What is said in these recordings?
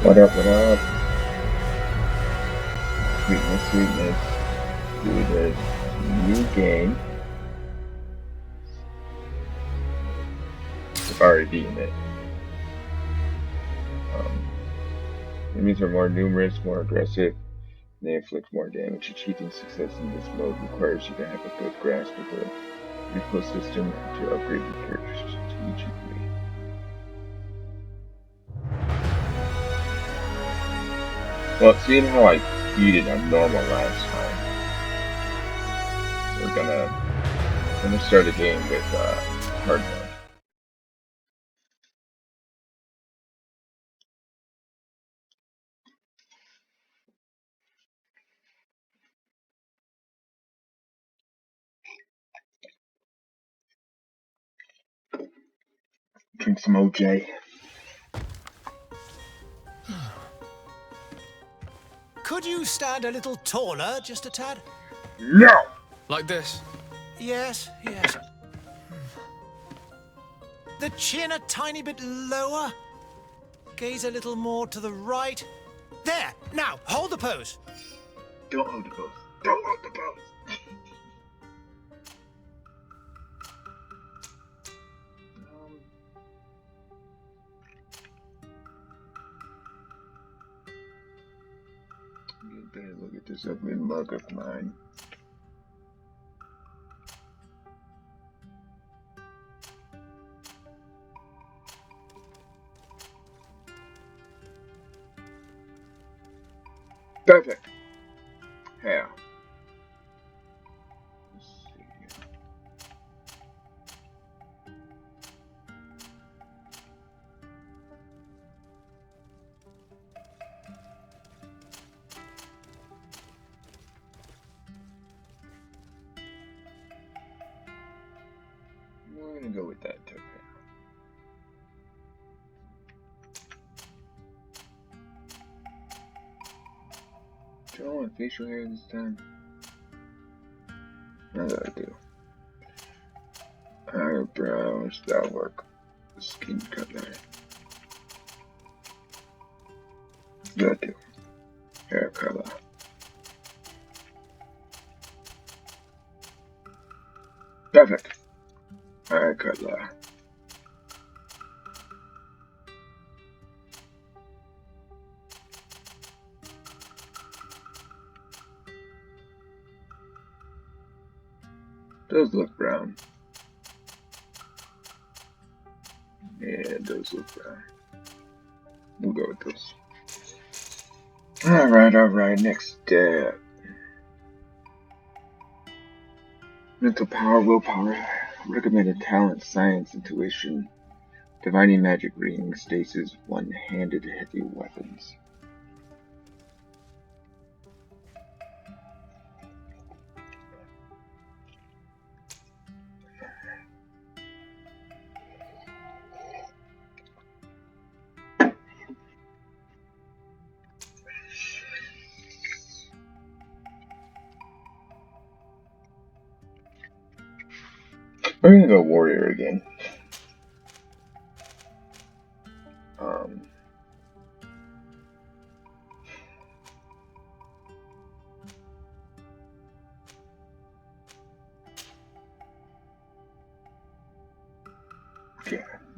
What up, what up? Sweetness, sweetness. Do this new game. I've already beaten it. Enemies are more numerous, more aggressive, and they inflict more damage. Achieving success in this mode requires you to have a good grasp of the replay system and to upgrade your characters strategically. Well, seeing how I beat it on normal last time, we're gonna start a game with hard mode. Drink some OJ. Could you stand a little taller, just a tad? No! Like this? Yes, yes. The chin a tiny bit lower. Gaze a little more to the right. There! Now, hold the pose. Don't hold the pose. Don't hold the pose. You better look at this ugly mug of mine. Perfect. Yeah. Let's see here. We're gonna go with that token. Do I want facial hair this time? Now that I do. Eyebrows, that'll work. Skin color. That'll do. Hair color. Perfect. Eye color. Those look brown. Yeah, those look brown. We'll go with those. Alright, next step. Mental power, willpower, recommended talent, science, intuition, divining magic ring, stasis, one-handed heavy weapons. We're gonna go warrior again.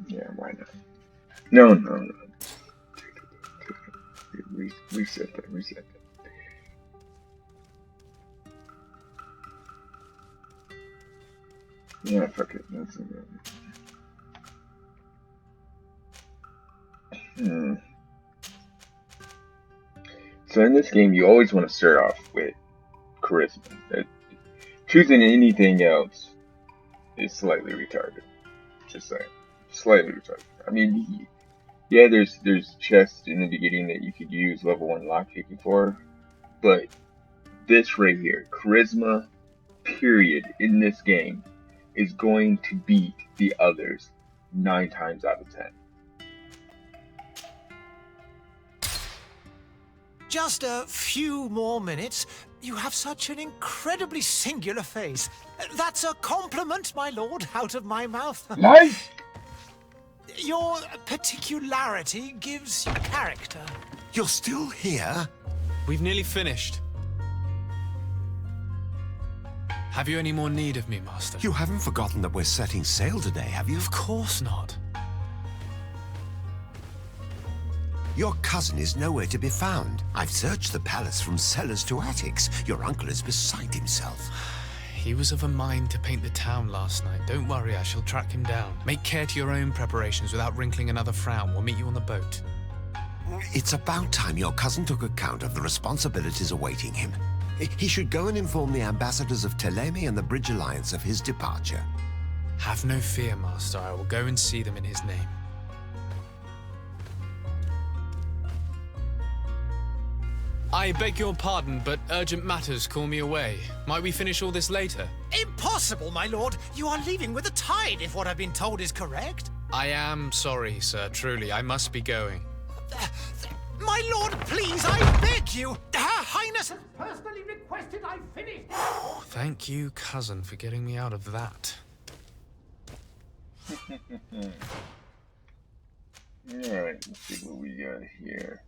Yeah, why not? No. Reset that. Yeah, fuck it. That's So in this game, you always want to start off with charisma. Choosing anything else is slightly retarded. Just saying, slightly retarded. I mean, yeah, there's chests in the beginning that you could use level 1 lockpicking for, but this right here, charisma, period, in this game, is going to beat the others 9 times out of 10. Just a few more minutes. You have such an incredibly singular face. That's a compliment, my lord, out of my mouth. Nice! Your particularity gives you character. You're still here? We've nearly finished. Have you any more need of me, Master? You haven't forgotten that we're setting sail today, have you? Of course not. Your cousin is nowhere to be found. I've searched the palace from cellars to attics. Your uncle is beside himself. He was of a mind to paint the town last night. Don't worry, I shall track him down. Make care to your own preparations without wrinkling another frown. We'll meet you on the boat. It's about time your cousin took account of the responsibilities awaiting him. He should go and inform the ambassadors of Telemi and the Bridge Alliance of his departure. Have no fear, Master. I will go and see them in his name. I beg your pardon, but urgent matters call me away. Might we finish all this later? Impossible, my lord. You are leaving with the tide, if what I've been told is correct. I am sorry, sir. Truly, I must be going. My lord, please, I beg you. Her Highness has personally requested I finish. Thank you, cousin, for getting me out of that. Alright, let's see what we got here.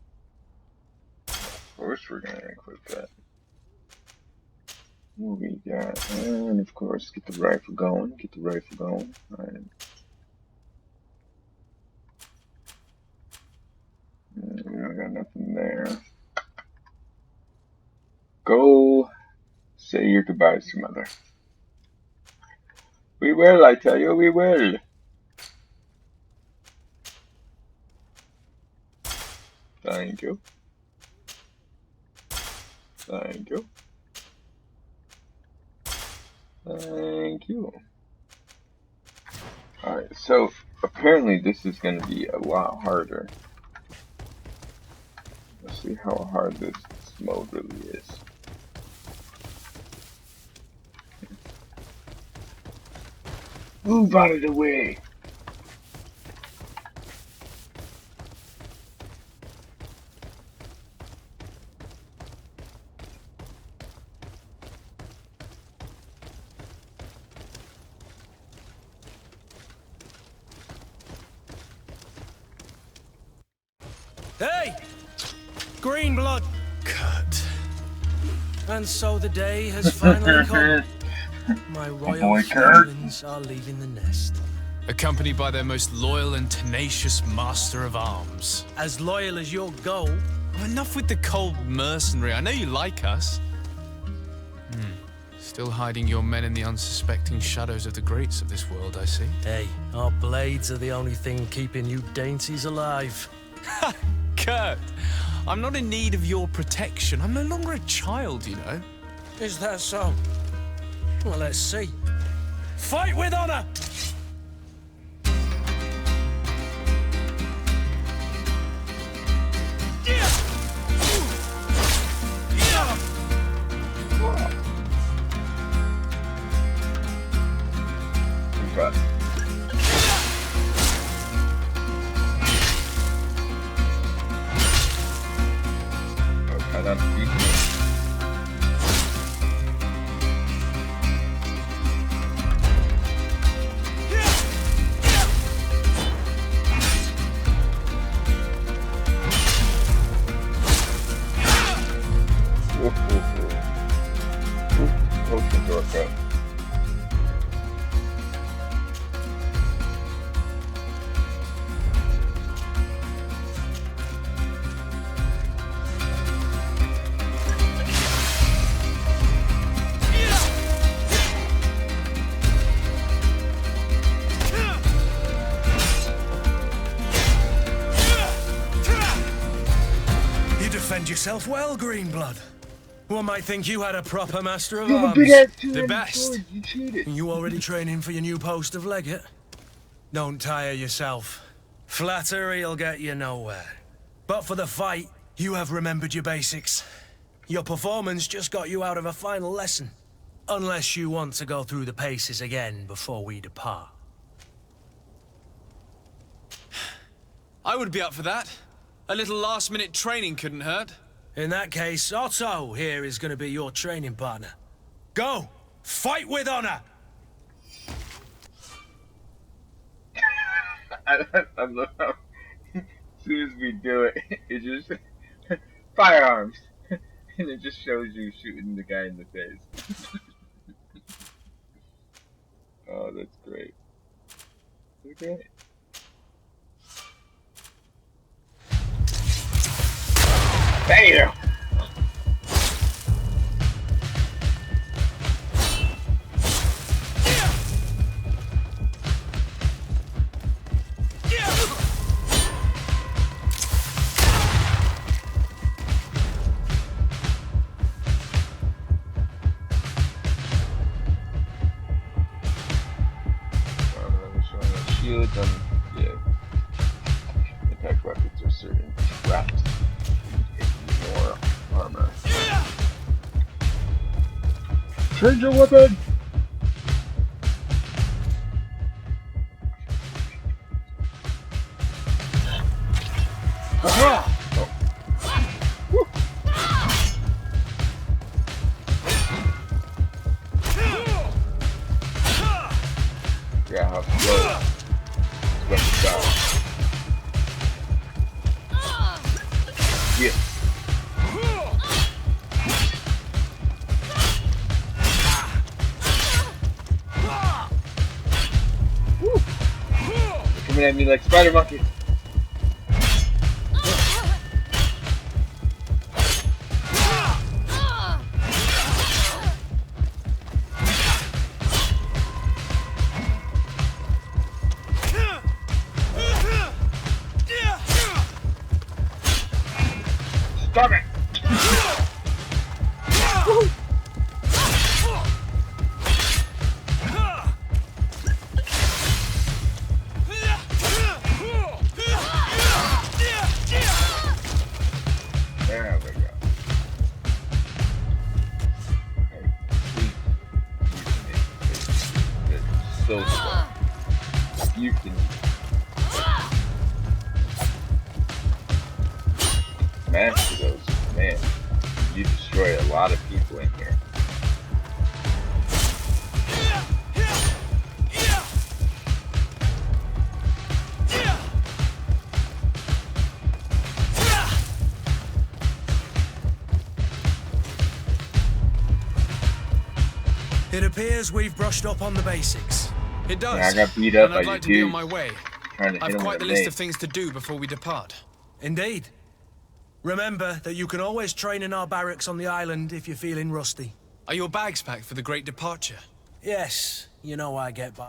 Of course we're gonna equip that. What we got? And of course, get the rifle going. Get the rifle going. Alright. We don't got nothing there. Go say your goodbyes to Mother. We will, I tell you, we will. Thank you. Thank you. Thank you. Alright, so apparently this is going to be a lot harder. Let's see how hard this mode really is. Move out of the way! Hey! Green blood! Kurt. And so the day has finally come. My royal boy, Kurt. fledglings are leaving the nest. Accompanied by their most loyal and tenacious master of arms. As loyal as your goal. Oh, enough with the cold mercenary. I know you like us. Still hiding your men in the unsuspecting shadows of the greats of this world, I see. Hey, our blades are the only thing keeping you dainties alive. Kurt, I'm not in need of your protection. I'm no longer a child, you know. Is that so? Well, let's see. Fight with honor! But try not to beat me. Open door cut. Defend yourself well, Greenblood. One might think you had a proper master of You have a arms. big ass The best. sword, you cheated. You already training for your new post of legate? Don't tire yourself. Flattery'll get you nowhere. But for the fight, you have remembered your basics. Your performance just got you out of a final lesson. Unless you want to go through the paces again before we depart. I would be up for that. A little last-minute training couldn't hurt. In that case, Otto here is going to be your training partner. Go! Fight with honor! I love how as soon as we do it, it just firearms, and it just shows you shooting the guy in the face. Oh, that's great. Okay. Bam! Shields on, yeah. Attack weapons are certain trapped. More armor. Change your weapon! Aha! Oh. Woo. Yeah, how slow. Weapon down. Yeah. Woo. They're coming at me like spider monkeys. Stop it! There we go. It's so strong. You can master those, man. You destroy a lot of people in here. It appears we've brushed up on the basics. It does. Yeah, I got beat up and by I'd you like to be on dudes my way. trying to hit I've him quite with the a list mace. of things to do before we depart. Indeed. Remember that you can always train in our barracks on the island if you're feeling rusty. Are your bags packed for the great departure? Yes, you know I get by.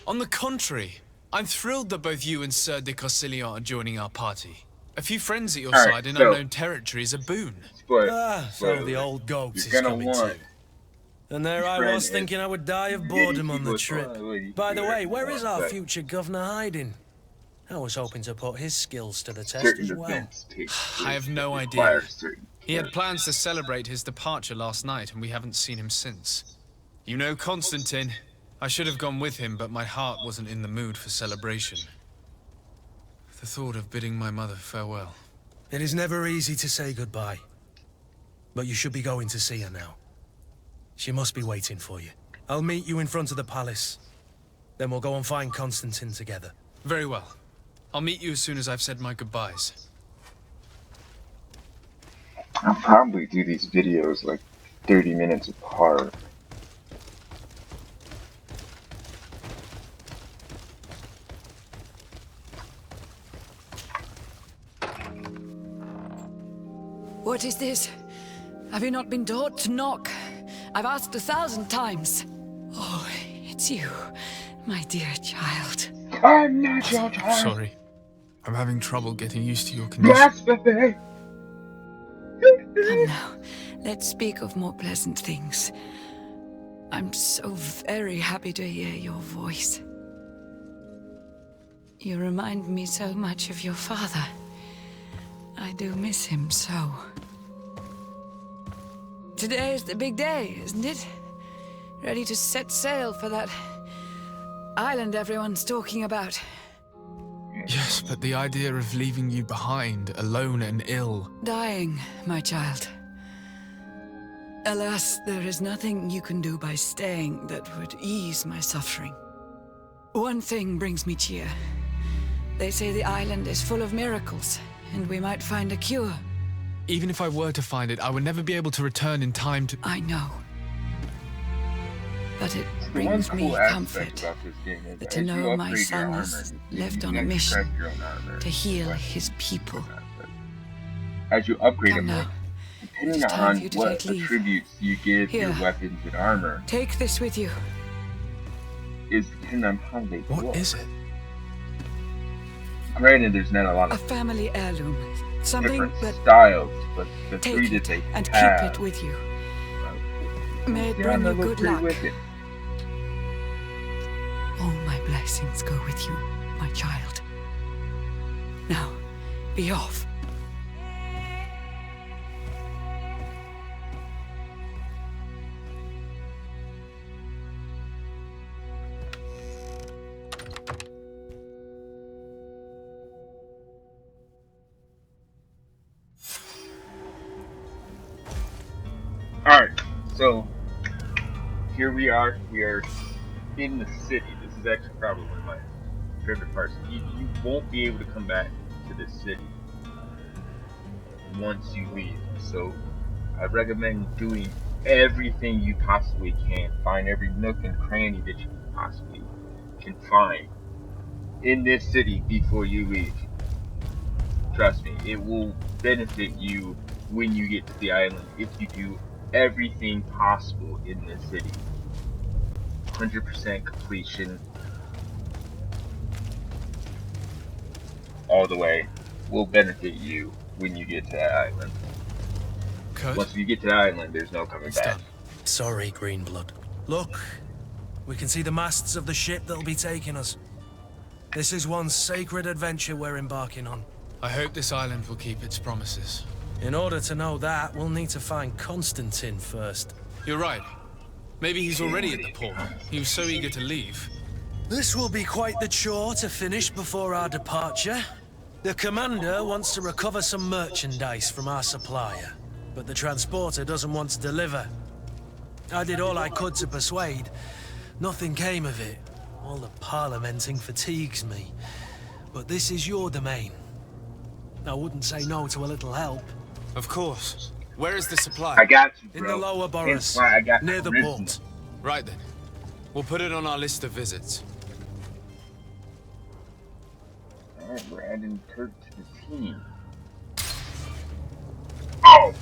On the contrary, I'm thrilled that both you and Sir de Corsilion are joining our party. A few friends at your All right, side in so- unknown territory is a boon. So Spoiler the alert. old goat You're is gonna coming want too. And there I friend was is thinking I would die of getting boredom on the people- trip. well, you can By do the way, whatever you where want, is our but future governor hiding? I was hoping to put his skills to the test certain as well. events take place I have no that idea. require certain He had characters. plans to celebrate his departure last night, and we haven't seen him since. You know Constantine. I should have gone with him, but my heart wasn't in the mood for celebration. The thought of bidding my mother farewell. It is never easy to say goodbye. But you should be going to see her now. She must be waiting for you. I'll meet you in front of the palace. Then we'll go and find Constantine together. Very well. I'll meet you as soon as I've said my goodbyes. I'll probably do these videos like 30 minutes apart. What is this? Have you not been taught to knock? I've asked 1,000 times. Oh, it's you, my dear child. I'm not your child. Sorry. I'm having trouble getting used to your condition. Blasphemy! Come now, let's speak of more pleasant things. I'm so very happy to hear your voice. You remind me so much of your father. I do miss him so. Today is the big day, isn't it? Ready to set sail for that island everyone's talking about. Yes, but the idea of leaving you behind, alone and ill. Dying, my child. Alas, there is nothing you can do by staying that would ease my suffering. One thing brings me cheer. They say the island is full of miracles, and we might find a cure. Even if I were to find it, I would never be able to return in time to... I know. But it The one brings me cool aspect comfort about this game is to as you know my upgrade your son armor, is you left can on a actually mission craft your own armor to heal weapons his people. and whatnot, but as you upgrade Come them, now. depending It is time on for you to what take leave. attributes you give your Here. weapons and armor, Take this with you. is dependent on how they What look. is it? Granted, there's not a lot A of family heirloom. Something different that styles, but the take three that it they and have, keep it with you. May it yeah, bring they you look good pretty luck. wicked. All my blessings go with you, my child. Now, be off. Alright, so here we are. We are in the city. This is actually probably one of my favorite parts. You won't be able to come back to this city once you leave. So I recommend doing everything you possibly can. Find every nook and cranny that you possibly can find in this city before you leave. Trust me, it will benefit you when you get to the island if you do everything possible in this city. 100% completion all the way will benefit you when you get to that island. Kurt? Once you get to the island, there's no coming It's back. done. Sorry, Greenblood. Look, we can see the masts of the ship that'll be taking us. This is one sacred adventure we're embarking on. I hope this island will keep its promises. In order to know that, we'll need to find Constantine first. You're right. Maybe he's already at the port. He was so eager to leave. This will be quite the chore to finish before our departure. The commander wants to recover some merchandise from our supplier, but the transporter doesn't want to deliver. I did all I could to persuade. Nothing came of it. All the parliamenting fatigues me. But this is your domain. I wouldn't say no to a little help. Of course. Where is the supply? I got you, In bro. the lower Hence boroughs, why I got near the charisma. port. Right then. We'll put it on our list of visits. Alright, we're adding Kurt to the team. Oh!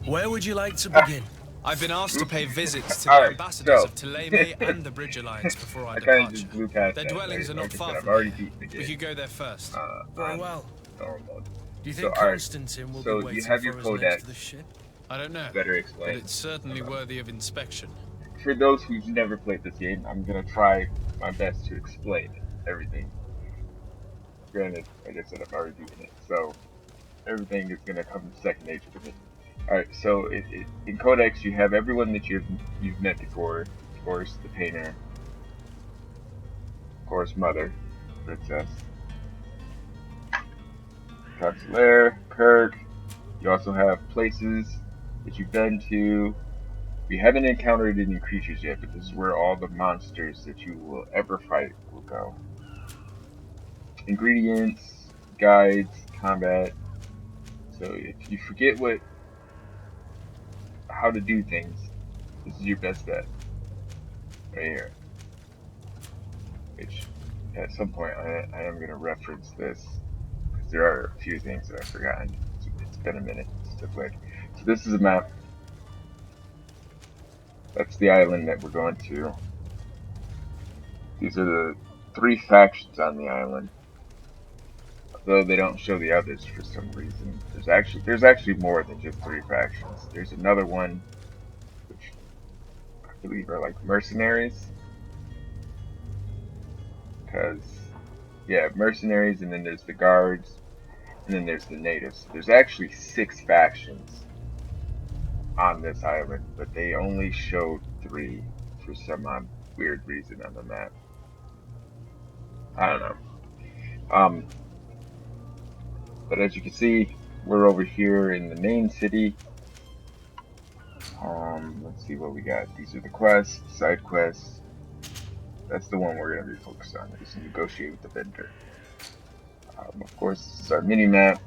Where would you like to begin? I've been asked to pay visits to the Alright, ambassadors so- of Thélème and the Bridge Alliance before our I kinda departure. just blew past Their that. dwellings are Like not I said, far I've from already here. beaten the We game. could go there first. Very on well. normal. Do you think So, alright, Constantine will so be you waiting have for your us codex. next to the ship? I don't know, Better but explain. it's certainly worthy of inspection. For those who've never played this game, I'm gonna try my best to explain everything. Granted, like I said, I've already beaten it, so everything is gonna come second nature to me. Alright, so in Codex you have everyone that you've met before. Of course, the painter. Of course, Mother, Princess. Consular, Kirk. You also have places that you've been to. We haven't encountered any creatures yet, but this is where all the monsters that you will ever fight will go. Ingredients, guides, combat. So if you forget how to do things, this is your best bet. Right here. Which, at some point, I am going to reference this. Because there are a few things that I've forgotten. It's been a minute since I played. So this is a map. That's the island that we're going to. These are the 3 factions on the island. Though they don't show the others for some reason. There's actually more than just 3 factions. There's another one, which I believe are like mercenaries. Because, yeah, mercenaries, and then there's the guards, and then there's the natives. There's actually 6 factions on this island, but they only showed 3 for some weird reason on the map. I don't know. But as you can see, we're over here in the main city. Let's see what we got. These are the quests, side quests. That's the one we're going to be focused on, is to negotiate with the vendor. Of course, this is our mini-map.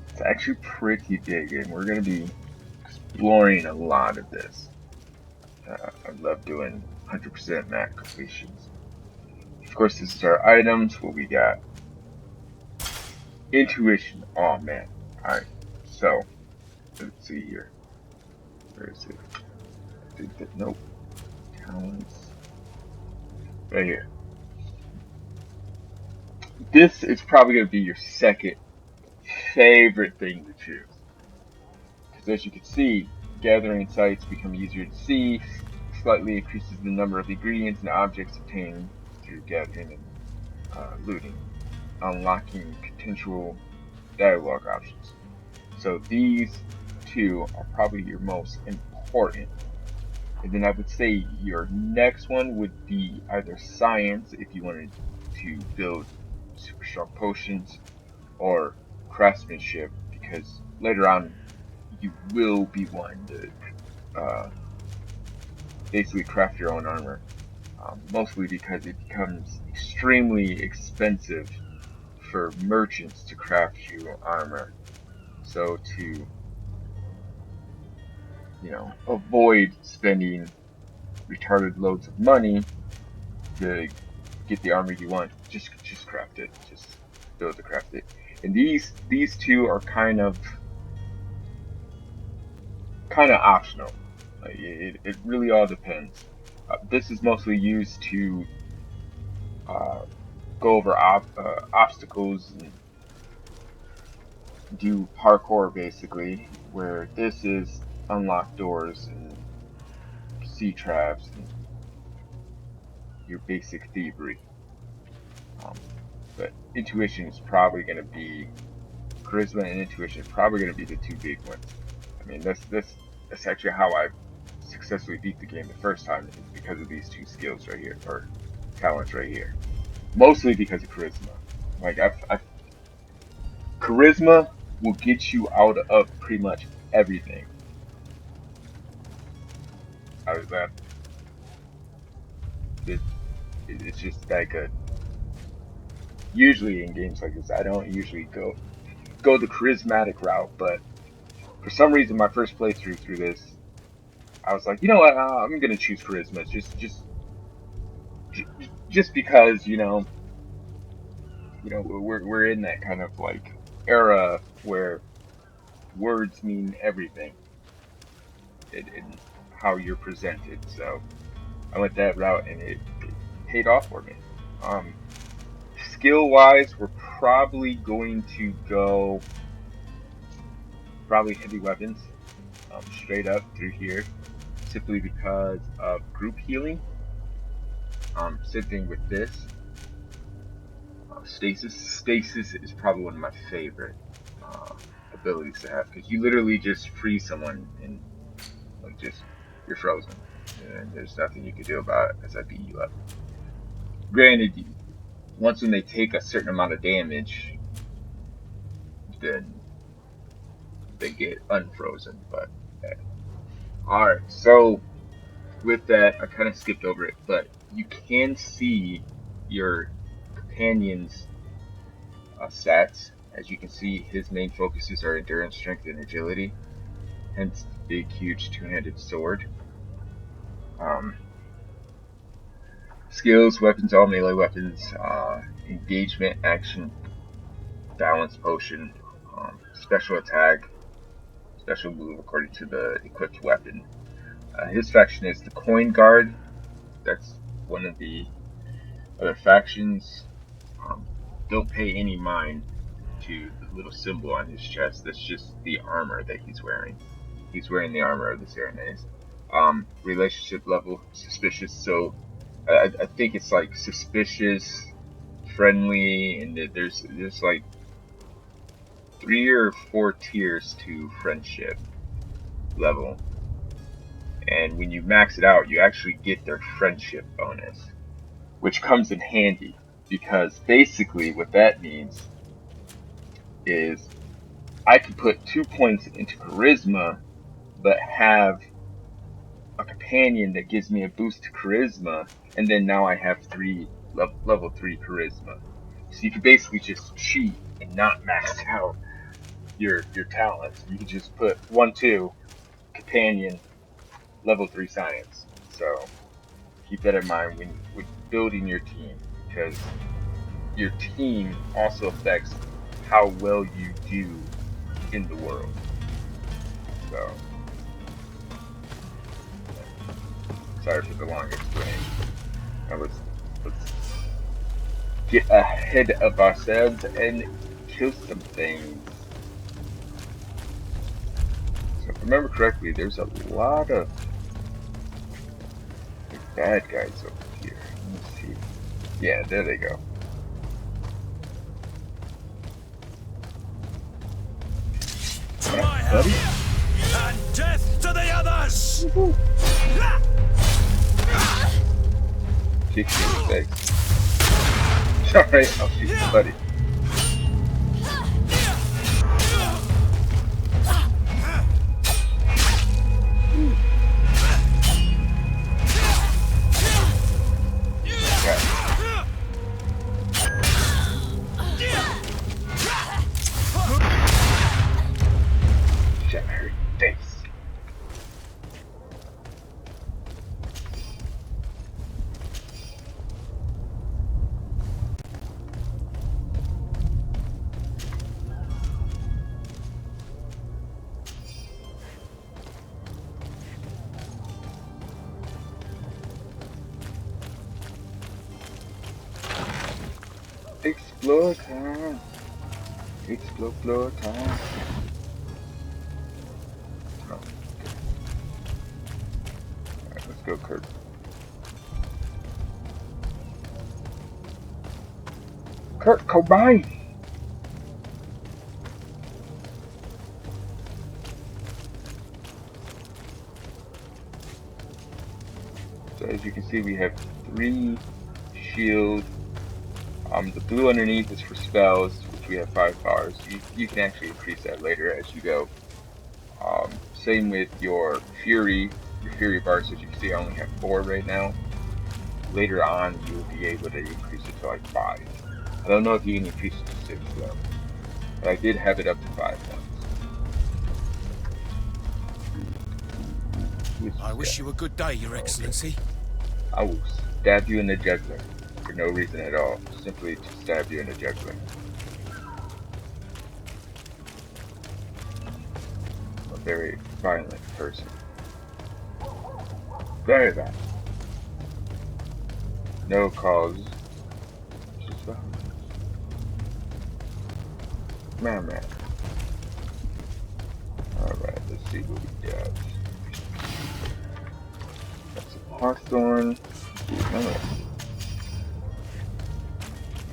It's actually pretty big, and we're going to be exploring a lot of this. I love doing 100% map completions. Of course, this is our items, what we got. Intuition, oh man. Alright, so, let's see here. Where is it? I think that, nope. Talents. Right here. This is probably going to be your second favorite thing to choose. Because as you can see, gathering sites become easier to see, slightly increases the number of ingredients and objects obtained through gathering and looting, unlocking potential dialogue options. So these two are probably your most important. And then I would say your next one would be either science, if you wanted to build super strong potions, or craftsmanship, because later on you will be wanting to basically craft your own armor. Mostly because it becomes extremely expensive for merchants to craft you armor. So to, avoid spending retarded loads of money to get the armor you want, just craft it. Just build to craft it. And these two are kind of optional. Like, it really all depends. This is mostly used to go over obstacles and do parkour, basically, where this is unlock doors and sea traps and your basic thievery. But intuition is probably going to be, charisma and intuition is probably going to be the two big ones. I mean, that's actually how I successfully beat the game the first time, is because of these two skills right here, or talents right here. Mostly because of charisma. Like, charisma will get you out of pretty much everything. How is that? It's just that good. Usually in games like this, I don't usually go the charismatic route, but for some reason, my first playthrough through this, I was like, you know what, I'm gonna choose charisma, just because, we're in that kind of like era where words mean everything in how you're presented. So I went that route, and it paid off for me. Skill wise, we're probably going to go heavy weapons, straight up through here, simply because of group healing. Same thing with this. Stasis is probably one of my favorite abilities to have, because you literally just freeze someone and you're frozen, and there's nothing you can do about it as I beat you up. Granted, once when they take a certain amount of damage, then they get unfrozen. But alright, so with that, I kind of skipped over it, but you can see your companion's stats. As you can see, his main focuses are endurance, strength, and agility. Hence the big, huge two-handed sword. Skills, weapons, all melee weapons, engagement, action, balance potion, special attack, special move according to the equipped weapon. His faction is the Coin Guard. That's one of the other factions. Don't pay any mind to the little symbol on his chest. That's just the armor that he's wearing. He's wearing the armor of the Serenades. Relationship level, suspicious. So I think it's like suspicious, friendly, and there's like 3 or 4 tiers to friendship level. And when you max it out, you actually get their friendship bonus, which comes in handy, because basically what that means is I could put 2 points into charisma, but have a companion that gives me a boost to charisma, and then now I have level 3 charisma. So you could basically just cheat and not max out your talents. You could just put 1-2 companion level 3 science. So keep that in mind when building your team, because your team also affects how well you do in the world. So sorry for the long explanation. Now let's get ahead of ourselves and kill some things. So if I remember correctly, there's a lot of bad guys over here. Let's see. Yeah, there they go. To my help, and death to the others! Kick you in the face. Alright, I'll shoot you, buddy. Explore time. Explore time. Oh, okay. Alright, let's go, Kurt. Kurt Cobain! So as you can see, we have 3 shield. The blue underneath is for spells, which we have 5 bars. You can actually increase that later as you go. Same with your fury bars. As you can see, I only have 4 right now. Later on, you'll be able to increase it to like 5. I don't know if you can increase it to 6 though, but I did have it up to 5 once. I wish you a good day, Your Excellency. I will stab you in the jugular for no reason at all, simply to stab you in the jugular. A very violent person. Very bad. No cause. Just violence. Man. Alright, let's see what we got. Got some Hawthorne.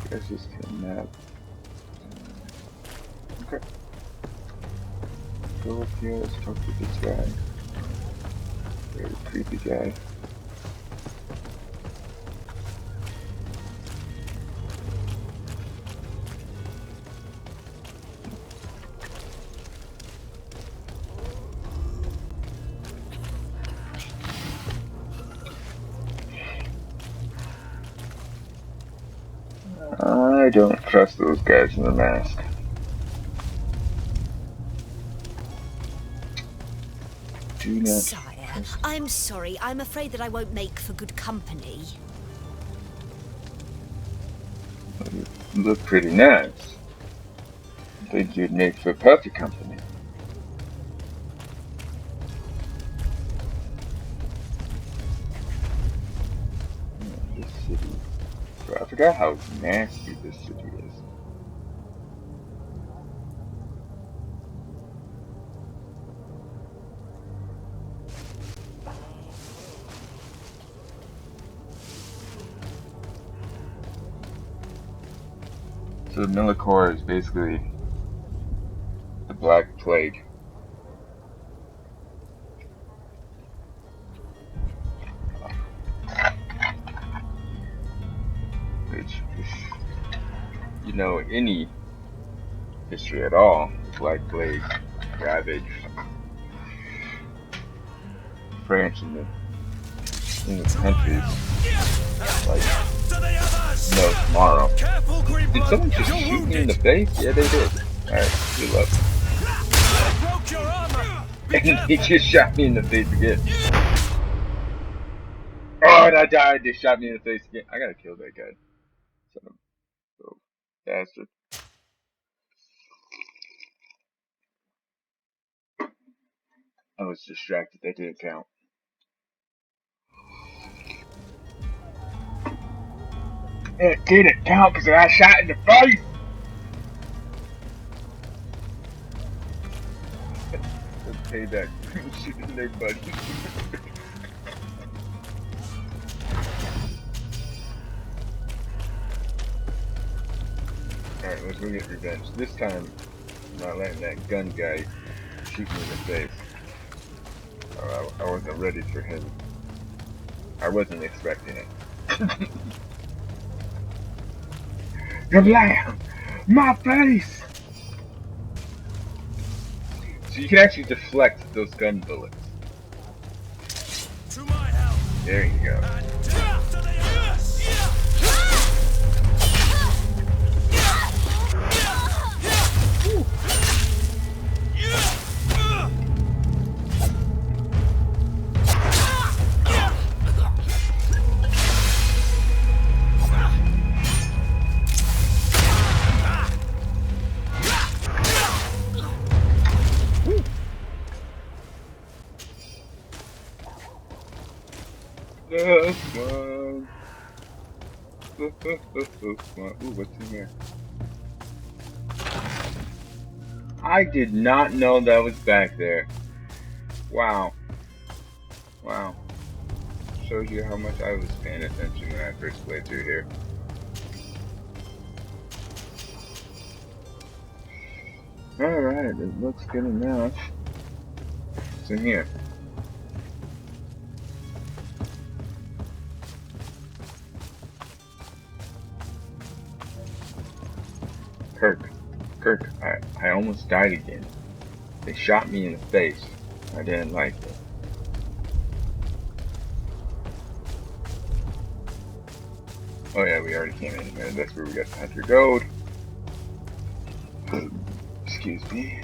Guess this can map. Okay. Go up here, let's talk to this guy. Very creepy guy. I don't trust those guys in the mask. Do not. Sire, I'm sorry. I'm afraid that I won't make for good company. You look pretty nice. I think you'd make for perfect company. This city. I forgot how nasty this city is. So the Millicor is basically the Black Plague. Which, you know, any history at all, Black Plague ravaged France and the countries like no tomorrow. Did someone just shoot me in the face? Yeah, they did. Alright, good luck. And he just shot me in the face again. Oh, and I died. They shot me in the face again. I gotta kill that guy. Son of a bastard. I was distracted. That didn't count. It didn't count because I got shot in the face. Let's pay that. Shooting their buddy. Alright, let's go get revenge. This time, I'm not letting that gun guy shoot me in the face. I wasn't ready for him. I wasn't expecting it. Kablam! My face! So you can actually deflect those gun bullets. There you go. That's fun. Ooh, what's in here? I did not know that was back there. Wow. Wow. Shows you how much I was paying attention when I first played through here. Alright, it looks good enough. What's in here? Kirk, I almost died again. They shot me in the face. I didn't like it. Oh yeah, we already came in here. That's where we got the 100 gold. Excuse me.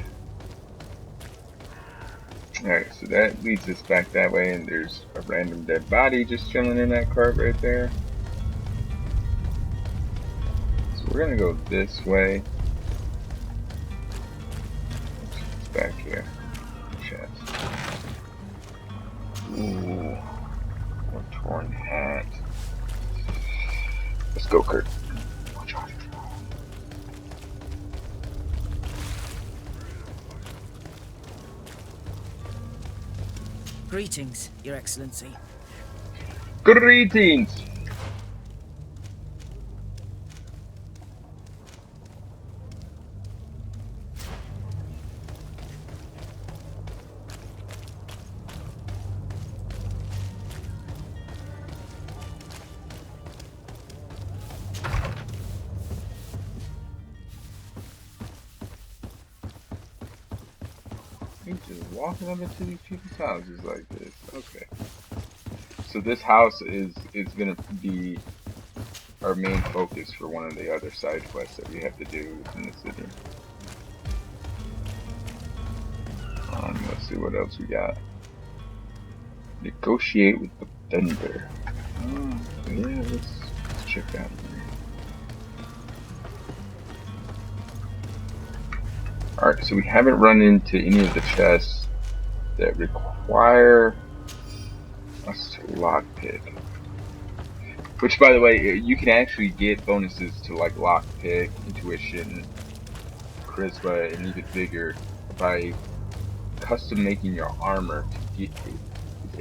Alright, so that leads us back that way, and there's a random dead body just chilling in that cart right there. So we're gonna go this way. Back here. Chest. Ooh. One torn hat. Let's go, Kurt. Watch out. Greetings, Your Excellency. Greetings! He's just walking up into these people's houses like this. Okay. So this house is gonna be our main focus for one of the other side quests that we have to do in the city. Let's see what else we got. Negotiate with the vendor. Yeah, let's check out here. Alright, so we haven't run into any of the chests that require us to lockpick. Which, by the way, you can actually get bonuses to like lockpick, intuition, charisma, and even vigor by custom making your armor to get it.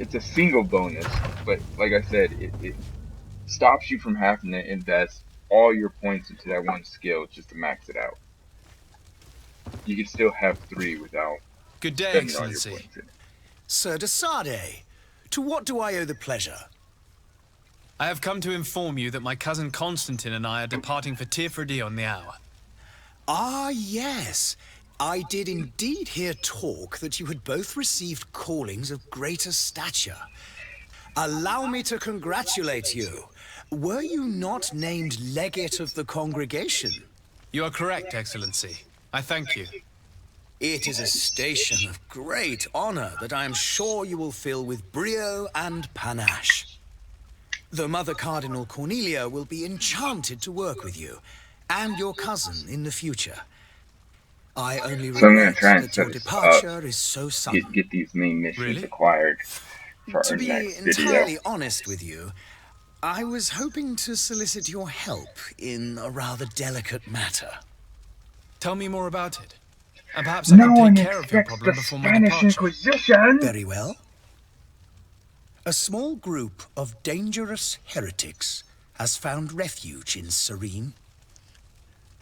It's a single bonus, but like I said, it stops you from having to invest all your points into that one skill just to max it out. You can still have 3 without Good day, spending all your Excellency. points in it. Sir de Sade, to what do I owe the pleasure? I have come to inform you that my cousin Constantine and I are departing for Tirfredi on the hour. Ah, yes. I did indeed hear talk that you had both received callings of greater stature. Allow me to congratulate you. Were you not named legate of the congregation? You are correct, Excellency. I thank you. It is a station of great honor that I am sure you will fill with brio and panache. The Mother Cardinal Cornelia will be enchanted to work with you, and your cousin in the future. I only So I'm gonna regret try and that set your us up, departure is so sudden. get these main missions Really? acquired for To our be next entirely video. honest with you, I was hoping to solicit your help in a rather delicate matter. Tell me more about it. And perhaps I No can one take care of your expects problem the before my Spanish departure. Inquisition! Very well. A small group of dangerous heretics has found refuge in Serene.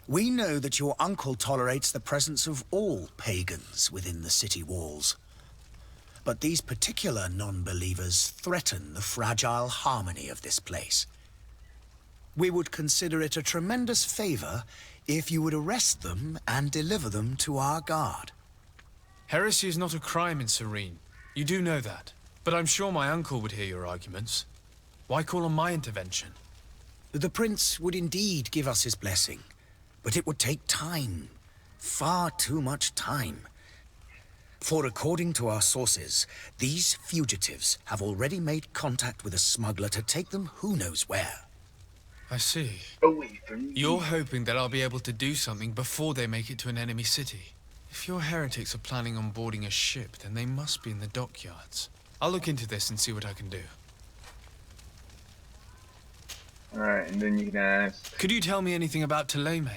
We know that your uncle tolerates the presence of all pagans within the city walls. But these particular non-believers threaten the fragile harmony of this place. We would consider it a tremendous favor if you would arrest them and deliver them to our guard. Heresy is not a crime in Serene. You do know that. But I'm sure my uncle would hear your arguments. Why call on my intervention? The prince would indeed give us his blessing, but it would take time. Far too much time. For according to our sources, these fugitives have already made contact with a smuggler to take them who knows where. I see. Away from me. You're hoping that I'll be able to do something before they make it to an enemy city. If your heretics are planning on boarding a ship, then they must be in the dockyards. I'll look into this and see what I can do. Alright, and then you can ask... Could you tell me anything about Thélème?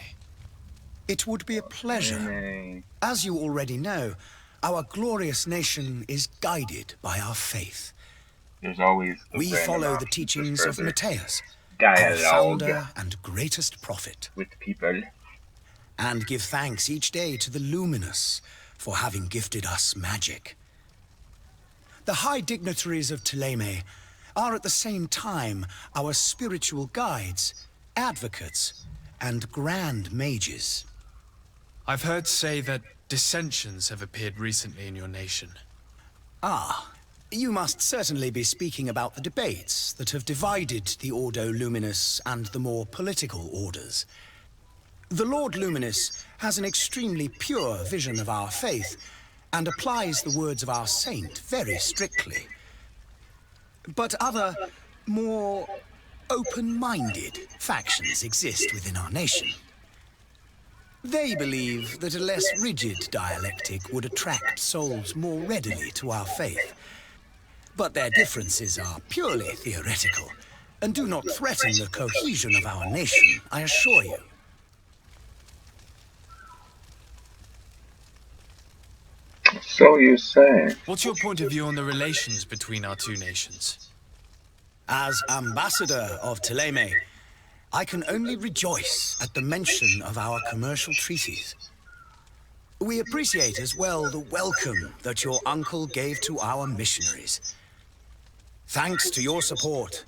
It would be a pleasure. Anime. As you already know, our glorious nation is guided by our faith. There's always the We random follow the option to teachings spread of the Mateus, our dialogue founder and greatest prophet, with people. and give thanks each day to the Luminous for having gifted us magic. The high dignitaries of Thélème are at the same time our spiritual guides, advocates, and grand mages. I've heard say that dissensions have appeared recently in your nation. Ah, you must certainly be speaking about the debates that have divided the Ordo Luminous and the more political orders. The Lord Luminous has an extremely pure vision of our faith and applies the words of our saint very strictly. But other, more open-minded factions exist within our nation. They believe that a less rigid dialectic would attract souls more readily to our faith. But their differences are purely theoretical and do not threaten the cohesion of our nation, I assure you. So you say. What's your point of view on the relations between our two nations? As ambassador of Thélème, I can only rejoice at the mention of our commercial treaties. We appreciate as well the welcome that your uncle gave to our missionaries. Thanks to your support,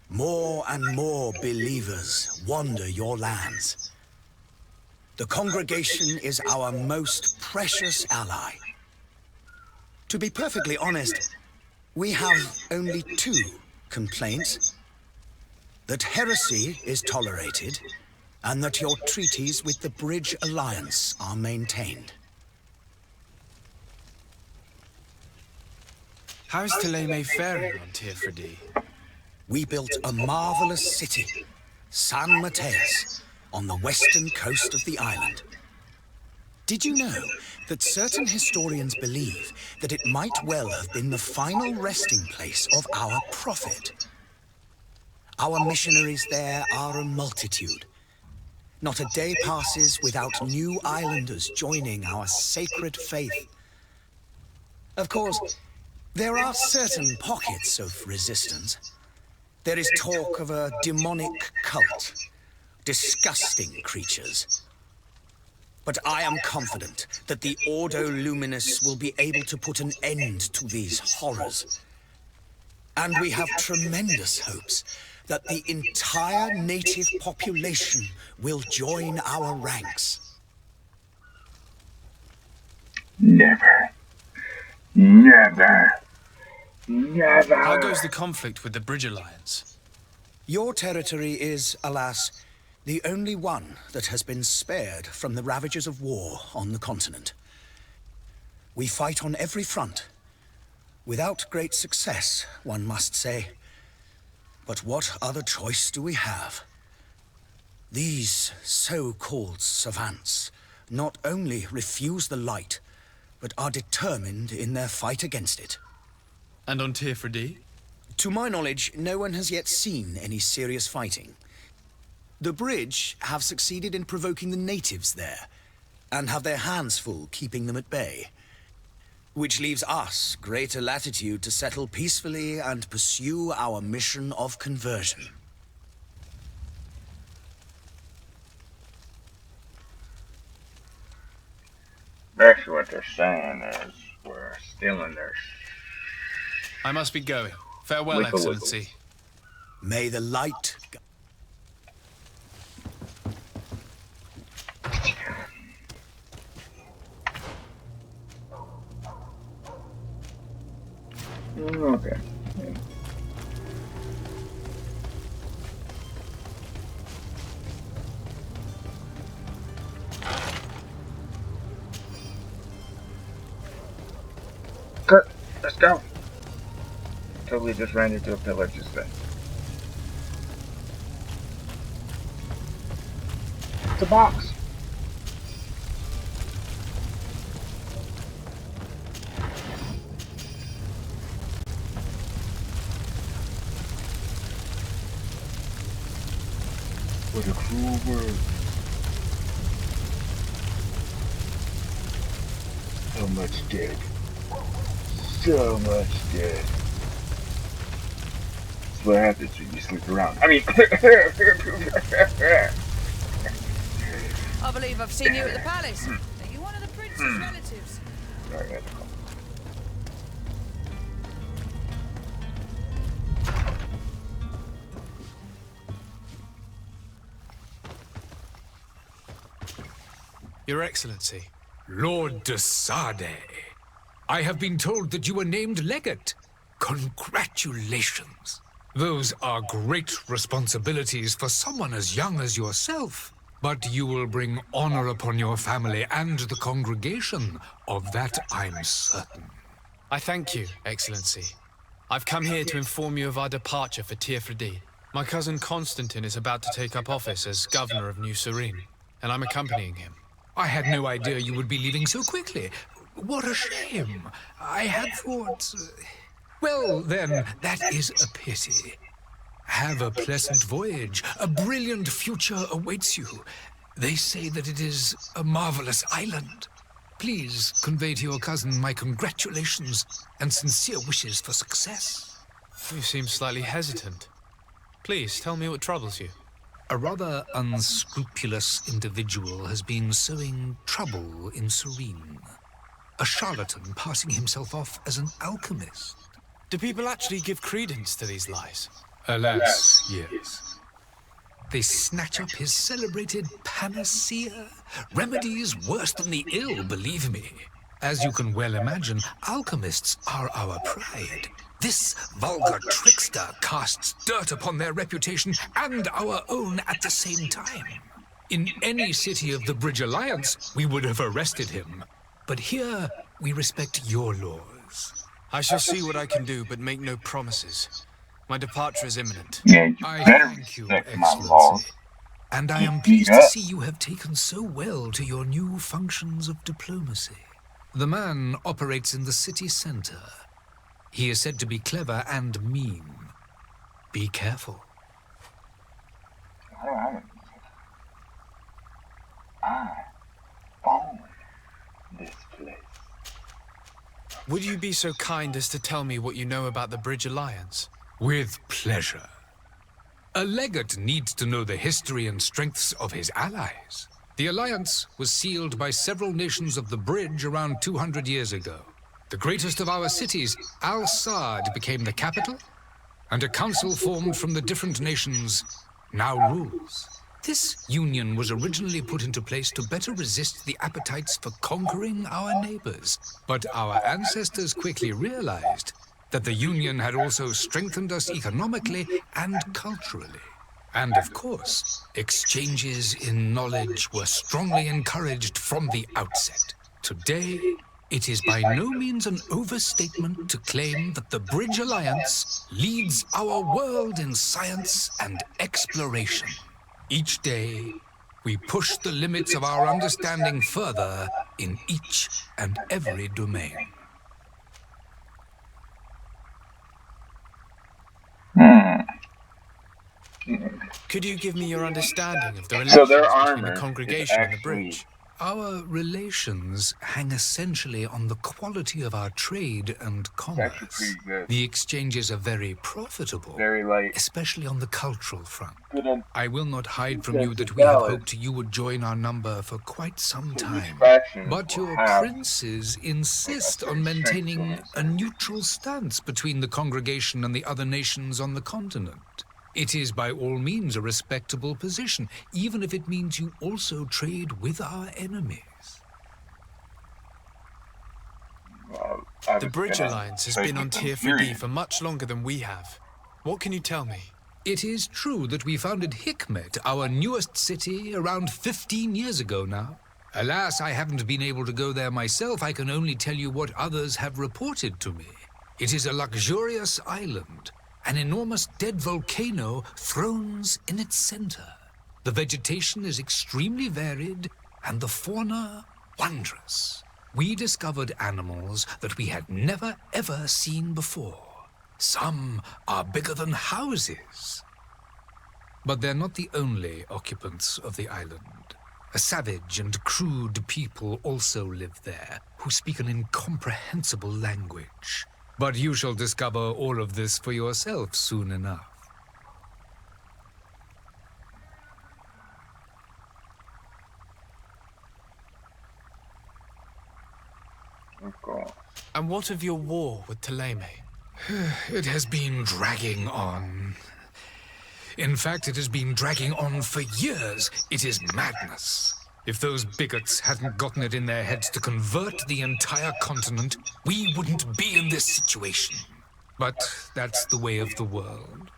more and more believers wander your lands. The congregation is our most precious ally. To be perfectly honest, we have only two complaints: that heresy is tolerated, and that your treaties with the Bridge Alliance are maintained. How is Thélème faring on Teofredi? We built a marvelous city, San Mateus, on the western coast of the island. Did you know that certain historians believe that it might well have been the final resting place of our prophet? Our missionaries there are a multitude. Not a day passes without new islanders joining our sacred faith. Of course, there are certain pockets of resistance. There is talk of a demonic cult, disgusting creatures. But I am confident that the Ordo Luminous will be able to put an end to these horrors. And we have tremendous hopes that the entire native population will join our ranks. Never. Never. Never. How goes the conflict with the Bridge Alliance? Your territory is, alas, the only one that has been spared from the ravages of war on the continent. We fight on every front. Without great success, one must say. But what other choice do we have? These so-called savants not only refuse the light, but are determined in their fight against it. And on Tirfredi? To my knowledge, no one has yet seen any serious fighting. The Bridge have succeeded in provoking the natives there, and have their hands full keeping them at bay. Which leaves us greater latitude to settle peacefully and pursue our mission of conversion. Basically what they're saying is we're stealing their I must be going. Farewell, Wiggle, wiggle. Excellency. May the light... Okay. Kurt, let's go. Totally just ran into a pillar just then. It's a box. What a cruel word. So much dead. So much dead. That's what happens when you sleep around. I mean, I believe I've seen you at the palace. Are you one of the prince's relatives? sorry, I had to call. Your Excellency. Lord de Sade, I have been told that you were named legate. Congratulations. Those are great responsibilities for someone as young as yourself. But you will bring honor upon your family and the congregation. Of that I'm certain. I thank you, Excellency. I've come here to inform you of our departure for Tirfredi. My cousin Constantine is about to take up office as governor of New Serene, and I'm accompanying him. I had no idea you would be leaving so quickly. What a shame. I had thought... Well, then, that is a pity. Have a pleasant voyage. A brilliant future awaits you. They say that it is a marvelous island. Please convey to your cousin my congratulations and sincere wishes for success. You seem slightly hesitant. Please, tell me what troubles you. A rather unscrupulous individual has been sowing trouble in Serene. A charlatan passing himself off as an alchemist. Do people actually give credence to these lies? Alas, yes. They snatch up his celebrated panacea. Remedies worse than the ill, believe me. As you can well imagine, alchemists are our pride. This vulgar trickster casts dirt upon their reputation and our own at the same time. In any city of the Bridge Alliance, we would have arrested him. But here, we respect your laws. I shall see what I can do, but make no promises. My departure is imminent. Yeah, you I better thank you, respect my laws. Excellency. And I am Keep pleased it to up. see you have taken so well to your new functions of diplomacy. The man operates in the city center. He is said to be clever and mean. Be careful. I own this place. Would you be so kind as to tell me what you know about the Bridge Alliance? With pleasure. A legate needs to know the history and strengths of his allies. The alliance was sealed by several nations of the Bridge around 200 years ago. The greatest of our cities, Al-Sad, became the capital, and a council formed from the different nations now rules. This union was originally put into place to better resist the appetites for conquering our neighbors. But our ancestors quickly realized that the union had also strengthened us economically and culturally. And of course, exchanges in knowledge were strongly encouraged from the outset. Today, it is by no means an overstatement to claim that the Bridge Alliance leads our world in science and exploration. Each day, we push the limits of our understanding further in each and every domain. Could you give me your understanding of the So their relations between armor the is congregation and the actually bridge? Our relations hang essentially on the quality of our trade and commerce. pretty good. The exchanges are very profitable, Very light. especially on the cultural front. Good on I will not hide from you that $2 we have hoped you would join our number for quite some each time. faction But will your have princes insist certain on maintaining strength a neutral stance between the congregation and the other nations on the continent. It is by all means a respectable position, even if it means you also trade with our enemies. The Bridge Alliance has been on Tier 4D for much longer than we have. What can you tell me? It is true that we founded Hikmet, our newest city, around 15 years ago now. Alas, I haven't been able to go there myself. I can only tell you what others have reported to me. It is a luxurious island. An enormous dead volcano thrones in its center. The vegetation is extremely varied, and the fauna wondrous. We discovered animals that we had never ever seen before. Some are bigger than houses. But they're not the only occupants of the island. A savage and crude people also live there, who speak an incomprehensible language. But you shall discover all of this for yourself soon enough. Of course. And what of your war with Thélème? It has been dragging on. In fact, it has been dragging on for years. It is madness. If those bigots hadn't gotten it in their heads to convert the entire continent, we wouldn't be in this situation. But that's the way of the world.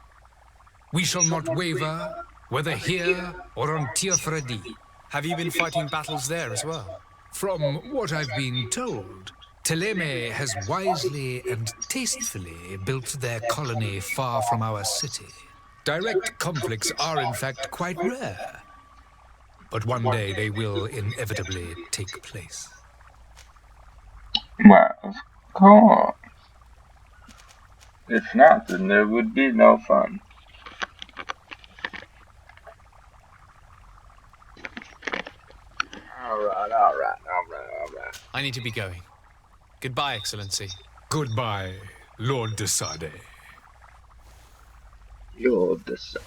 We shall not waver, whether here or on Tier 4D. Have you been fighting battles there as well? From what I've been told, Thélème has wisely and tastefully built their colony far from our city. Direct conflicts are in fact quite rare. But one day they will inevitably take place. Well, of course. If not, then there would be no fun. Alright. I need to be going. Goodbye, Excellency. Goodbye, Lord de Sade. Lord de Sade.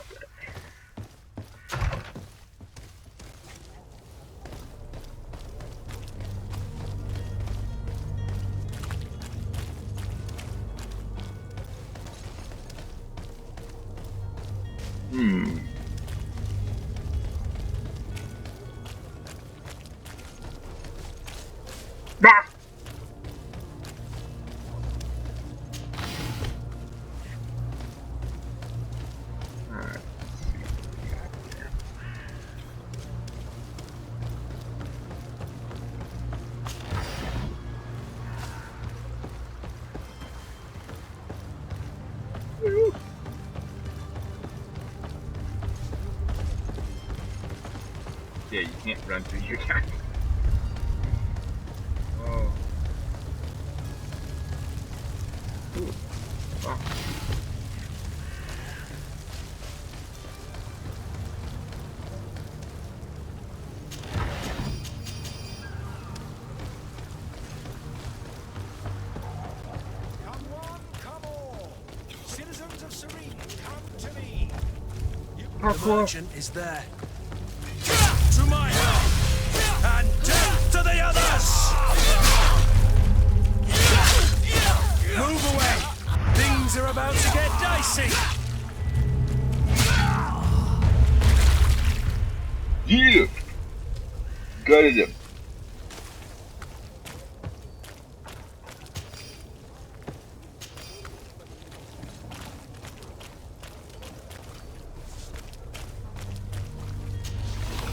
Yeah, you can't run through your guy. Oh. Ooh. Oh. Come one, come all. Citizens of Serene, come to me. The merchant is there. To my help! And death to the others! Move away! Things are about to get dicey! Yeah! Gutted him.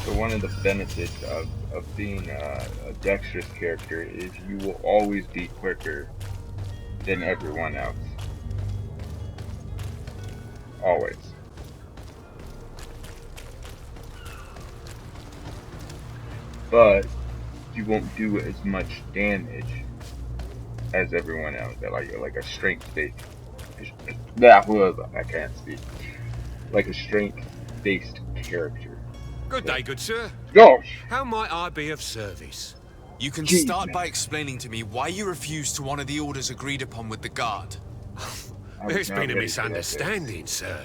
So one of the benefits of being a dexterous character is you will always be quicker than everyone else. Always. But you won't do as much damage as everyone else. They're like a strength-based. Yeah, I can't speak. Like a strength-based character. Good day, good sir. Gosh! How might I be of service? You can Jeez, start man. by explaining to me why you refused to honor the orders agreed upon with the guard. There's been a misunderstanding, sir.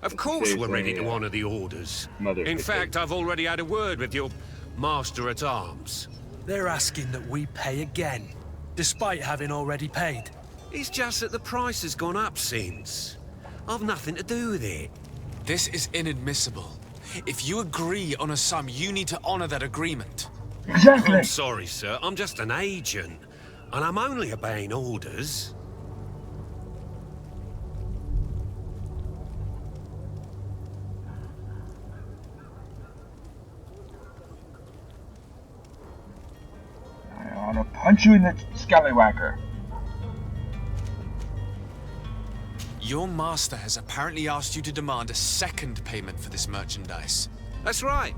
Of course we're ready to honor the orders. In fact, I've already had a word with your master-at-arms. They're asking that we pay again, despite having already paid. It's just that the price has gone up since. I've nothing to do with it. This is inadmissible. If you agree on a sum, you need to honor that agreement. Exactly. I'm sorry, sir. I'm just an agent. And I'm only obeying orders. I wanna punch you in the scallywhacker. Your master has apparently asked you to demand a second payment for this merchandise. That's right.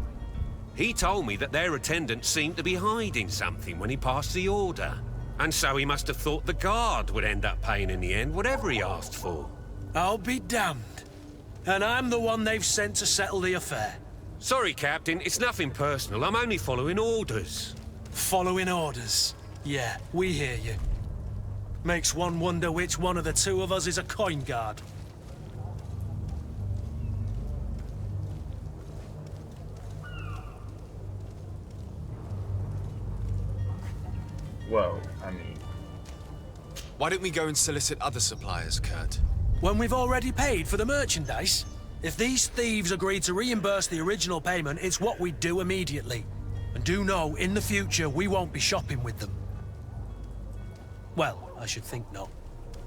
He told me that their attendant seemed to be hiding something when he passed the order. And so he must have thought the guard would end up paying in the end, whatever he asked for. I'll be damned. And I'm the one they've sent to settle the affair. Sorry, Captain. It's nothing personal. I'm only following orders. Following orders. Yeah, we hear you. Makes one wonder which one of the two of us is a coin guard. Well, I mean... Why don't we go and solicit other suppliers, Kurt? When we've already paid for the merchandise? If these thieves agree to reimburse the original payment, it's what we do immediately. And do know, in the future, we won't be shopping with them. Well, I should think not.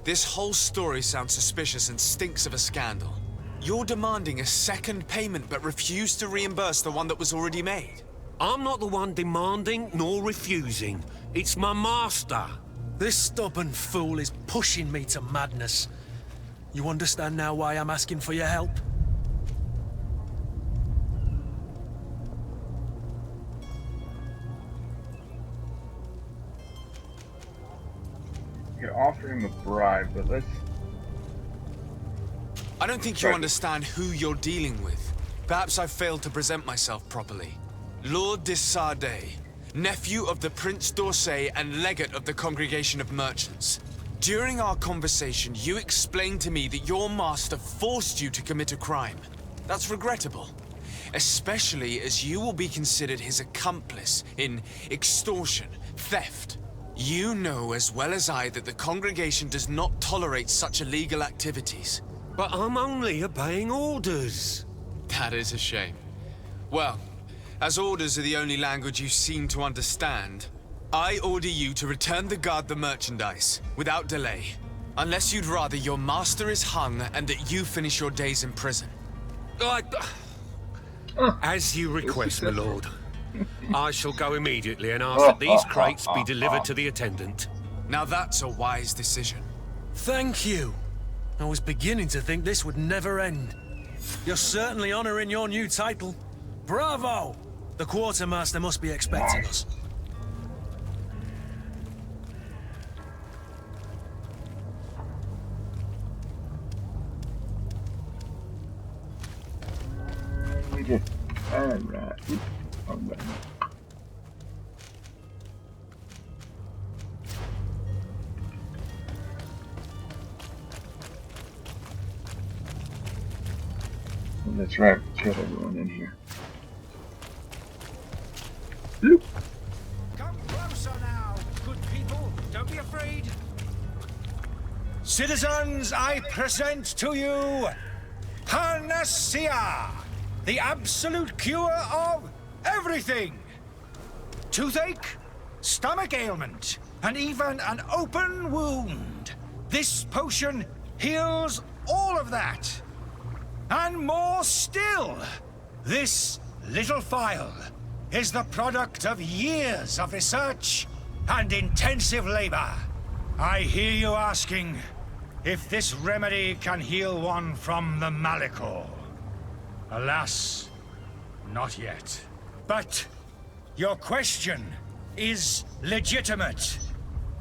This whole story sounds suspicious and stinks of a scandal. You're demanding a second payment but refuse to reimburse the one that was already made. I'm not the one demanding nor refusing. It's my master. This stubborn fool is pushing me to madness. You understand now why I'm asking for your help? You could offer him a bribe, but let's... I don't think you understand who you're dealing with. Perhaps I failed to present myself properly. Lord de Sardet, nephew of the Prince d'Orsay and legate of the Congregation of Merchants. During our conversation, you explained to me that your master forced you to commit a crime. That's regrettable, especially as you will be considered his accomplice in extortion, theft. You know as well as I that the Congregation does not tolerate such illegal activities. But I'm only obeying orders. That is a shame. Well, as orders are the only language you seem to understand, I order you to return the guard the merchandise, without delay. Unless you'd rather your master is hung and that you finish your days in prison. As you request, my lord. I shall go immediately and ask that these crates be delivered to the attendant. Now that's a wise decision. Thank you. I was beginning to think this would never end. You're certainly honoring your new title. Bravo! The quartermaster must be expecting us. Alright. That's right. Let's get everyone in here. Loop. Come closer now, good people. Don't be afraid. Citizens, I present to you Panacea, the absolute cure of everything. Toothache, stomach ailment, and even an open wound. This potion heals all of that. And more still. This little phial is the product of years of research and intensive labor. I hear you asking if this remedy can heal one from the Malachor. Alas, not yet. But your question is legitimate.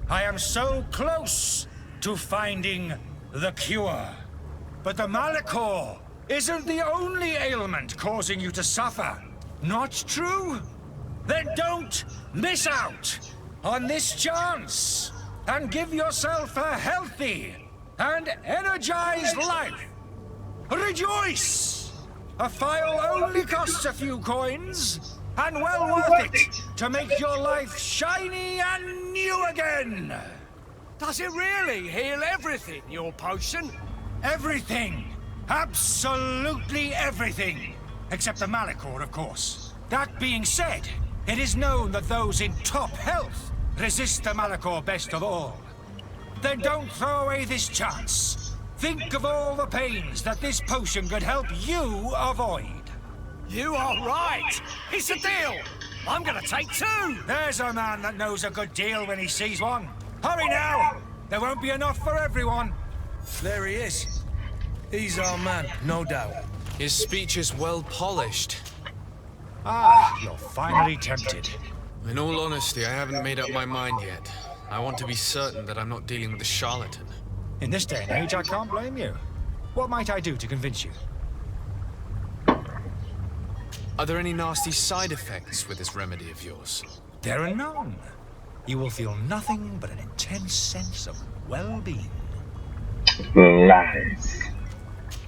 I am so close to finding the cure. But the Malachor isn't the only ailment causing you to suffer. Not true? Then don't miss out on this chance and give yourself a healthy and energized life. Rejoice! A phial only costs a few coins, and well worth it to make your life shiny and new again. Does it really heal everything, your potion? Everything. Absolutely everything. Except the Malachor, of course. That being said, it is known that those in top health resist the Malachor best of all. Then don't throw away this chance. Think of all the pains that this potion could help you avoid. You are right. It's a deal. I'm gonna take 2. There's a man that knows a good deal when he sees one. Hurry now. There won't be enough for everyone. There he is. He's our man, no doubt. His speech is well polished. Ah, you're finally tempted. In all honesty, I haven't made up my mind yet. I want to be certain that I'm not dealing with a charlatan. In this day and age, I can't blame you. What might I do to convince you? Are there any nasty side effects with this remedy of yours? There are none. You will feel nothing but an intense sense of well-being. Lies.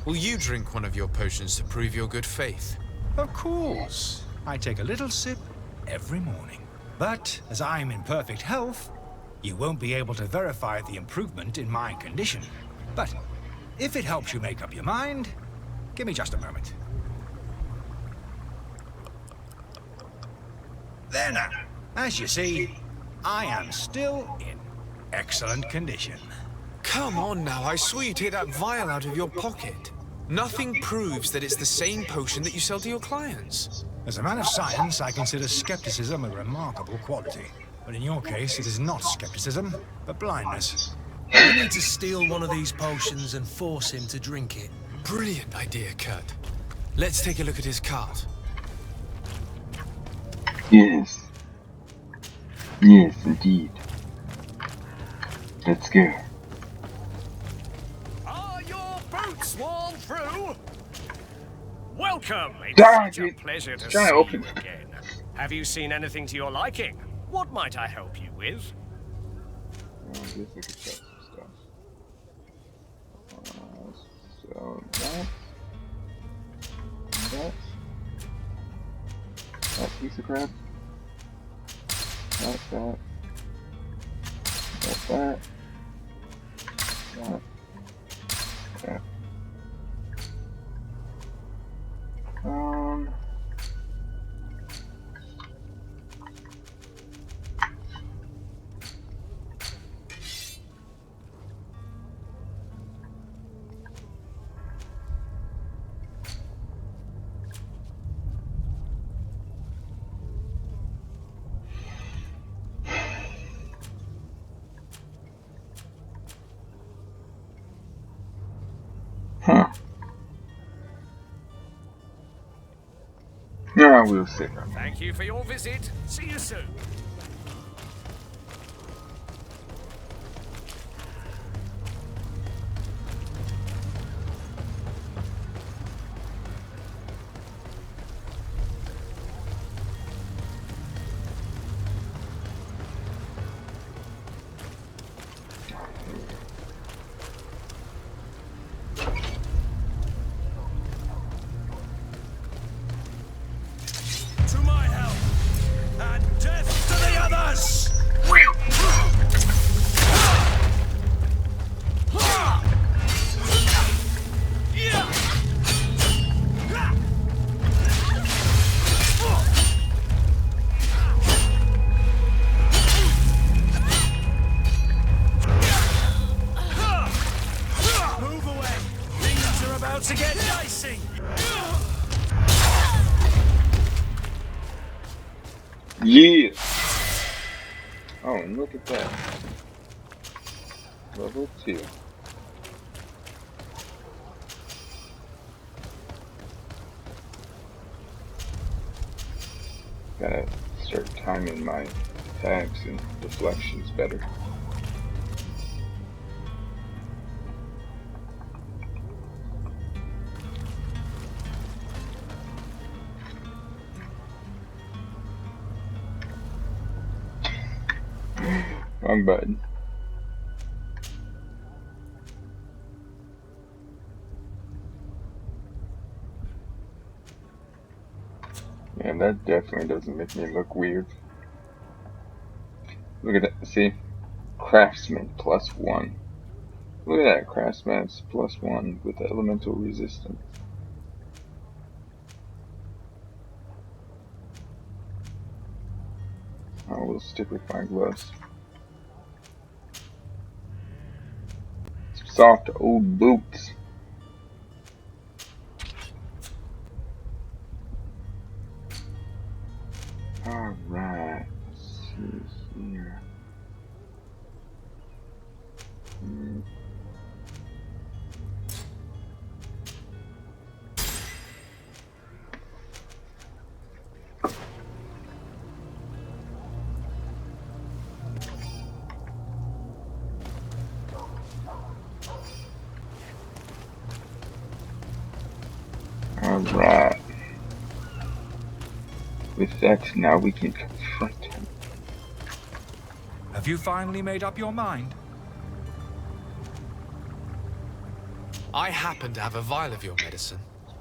Will you drink one of your potions to prove your good faith? Of course. I take a little sip every morning. But as I'm in perfect health, you won't be able to verify the improvement in my condition. But if it helps you make up your mind, give me just a moment. There now. As you see, I am still in excellent condition. Come on now, I swear you take that vial out of your pocket. Nothing proves that it's the same potion that you sell to your clients. As a man of science, I consider skepticism a remarkable quality. But in your case, it is not skepticism, but blindness. We need to steal one of these potions and force him to drink it. Brilliant idea, Kurt. Let's take a look at his cart. Yes. Yes, indeed. Let's go. Are your boots worn through? Welcome. It's Darn such a it. pleasure to see Try to you open. again. Have you seen anything to your liking? What might I help you with? I guess I could check some stuff. So that piece of crap. That's that. That's that. That. Huh. No, we'll sit. Thank you for your visit. See you soon. To my help, and death to the about to get dicey. Yeah. Oh, and look at that. Level 2. Gotta start timing my attacks and deflections better. Wrong button. Yeah, that definitely doesn't make me look weird. Look at that. See? Craftsman +1. Look at that. Craftsman's +1 with elemental resistance. I will stick with my gloves. Some soft old boots. Alright, let's see here. Alright. With that, now we can confront him. Have you finally made up your mind? I happen to have a vial of your medicine.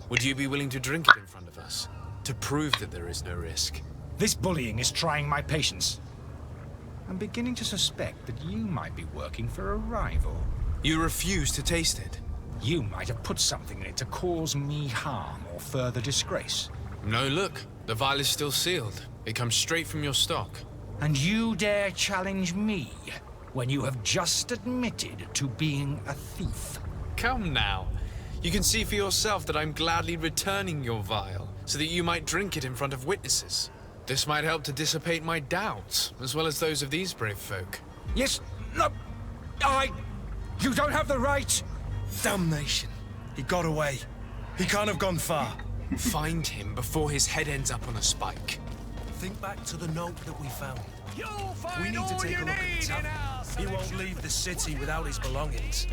Would you be willing to drink it in front of us? To prove that there is no risk? This bullying is trying my patience. I'm beginning to suspect that you might be working for a rival. You refuse to taste it? You might have put something in it to cause me harm or further disgrace. No, look. The vial is still sealed. It comes straight from your stock. And you dare challenge me when you have just admitted to being a thief? Come now. You can see for yourself that I'm gladly returning your vial, so that you might drink it in front of witnesses. This might help to dissipate my doubts, as well as those of these brave folk. Yes, no, you don't have the right. Damnation. He got away. He can't have gone far. Find him before his head ends up on a spike. Think back to the note that we found. You'll find We need to all take you a look at need the tavern. in our He won't selection. leave the city without his belongings.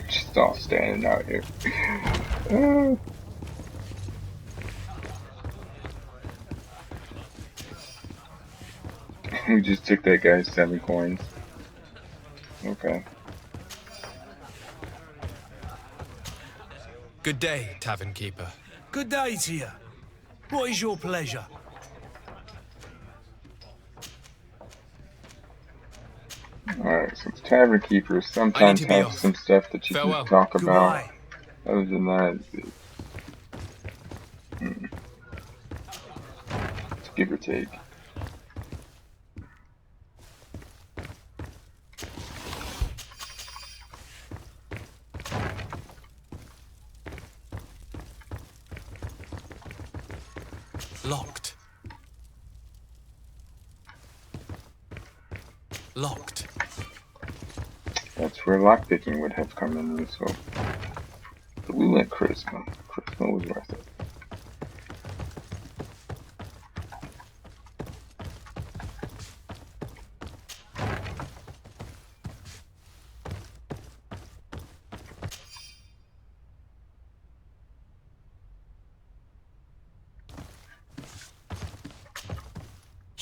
Just all standing out here. We just took that guy's 7 coins. Okay. Good day, tavern keeper. Good day to you. What is your pleasure? Alright, so tavern keepers I sometimes need to be have off. some stuff that you Farewell. can talk about. Goodbye. Other than that, it's give or take. Locked. Locked. That's where lockpicking would have come in useful. But we went charisma. Charisma was worth it.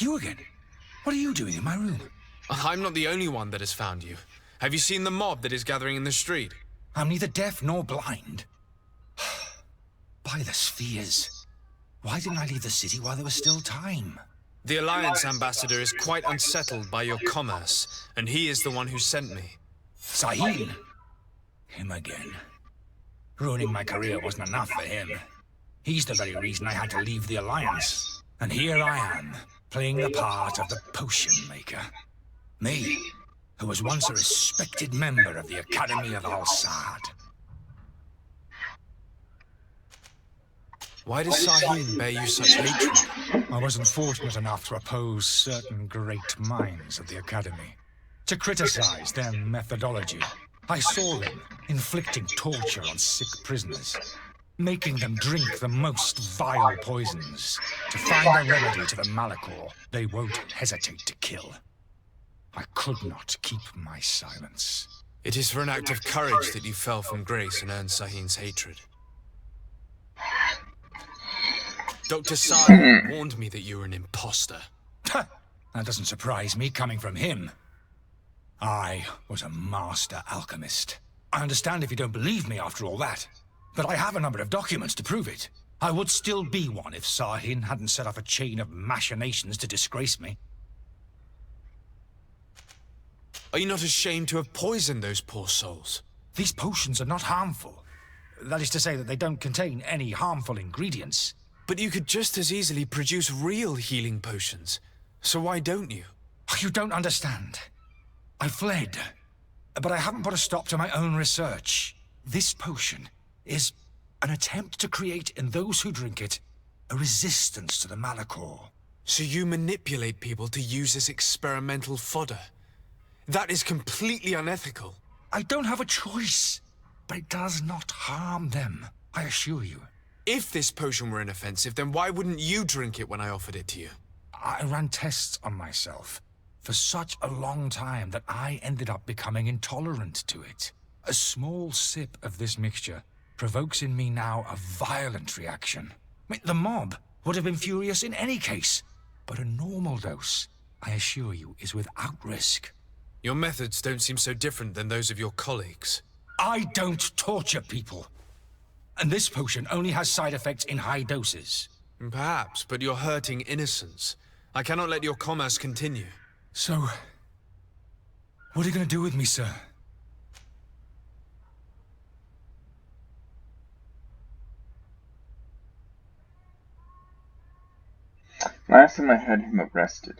You again? What are you doing in my room? I'm not the only one that has found you. Have you seen the mob that is gathering in the street? I'm neither deaf nor blind. By the spheres. Why didn't I leave the city while there was still time? The Alliance ambassador is quite unsettled by your commerce, and he is the one who sent me. Sahin? Him again. Ruining my career wasn't enough for him. He's the very reason I had to leave the Alliance. And here I am, playing the part of the potion maker. Me, who was once a respected member of the Academy of Al-Sad. Why does Sahin bear you such hatred? I wasn't fortunate enough to oppose certain great minds of the Academy. To criticize their methodology. I saw them inflicting torture on sick prisoners. Making them drink the most vile poisons. To find a remedy to the Malachor they won't hesitate to kill. I could not keep my silence. It is for an act of courage that you fell from grace and earned Sahin's hatred. Dr. Sahin warned me that you were an imposter. That doesn't surprise me, coming from him. I was a master alchemist. I understand if you don't believe me after all that. But I have a number of documents to prove it. I would still be one if Sahin hadn't set off a chain of machinations to disgrace me. Are you not ashamed to have poisoned those poor souls? These potions are not harmful. That is to say that they don't contain any harmful ingredients. But you could just as easily produce real healing potions. So why don't you? You don't understand. I fled. But I haven't put a stop to my own research. This potion is an attempt to create in those who drink it a resistance to the Malachor. So you manipulate people to use as experimental fodder? That is completely unethical. I don't have a choice, but it does not harm them, I assure you. If this potion were inoffensive, then why wouldn't you drink it when I offered it to you? I ran tests on myself for such a long time that I ended up becoming intolerant to it. A small sip of this mixture provokes in me now a violent reaction. The mob would have been furious in any case, but a normal dose, I assure you, is without risk. Your methods don't seem so different than those of your colleagues. I don't torture people. And this potion only has side effects in high doses. Perhaps, but you're hurting innocents. I cannot let your commerce continue. So, what are you going to do with me, sir? Last time I had him arrested.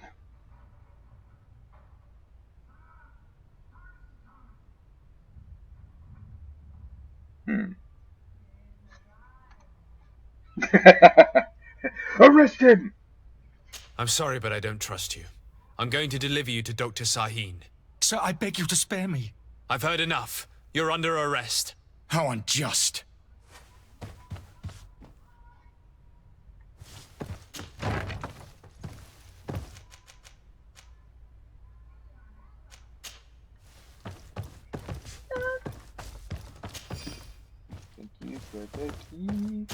Arrest him! I'm sorry, but I don't trust you. I'm going to deliver you to Dr. Sahin. Sir, I beg you to spare me. I've heard enough. You're under arrest. How unjust. Thank you for the key.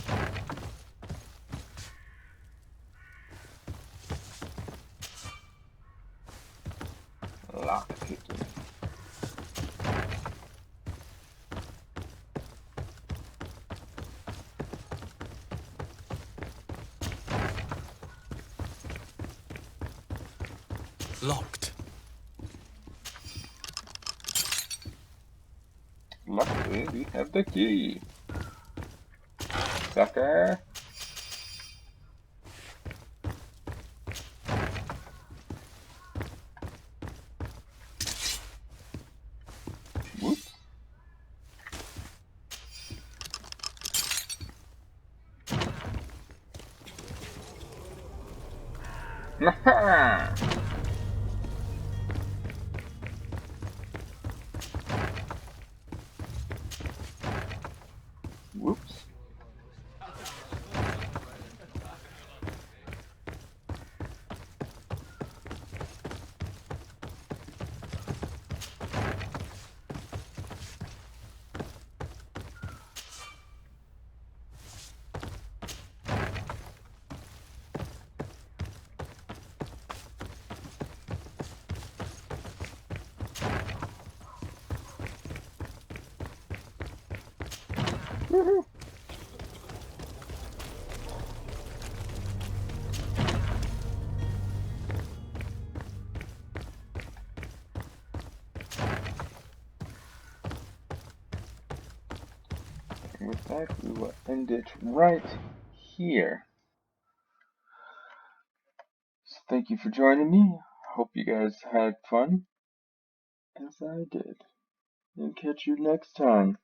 Lock picking. Locked. Luckily, we have the key. Sucker. Whoops. Aha! Whoops. back, we will end it right here. So thank you for joining me. Hope you guys had fun, as I did. And catch you next time.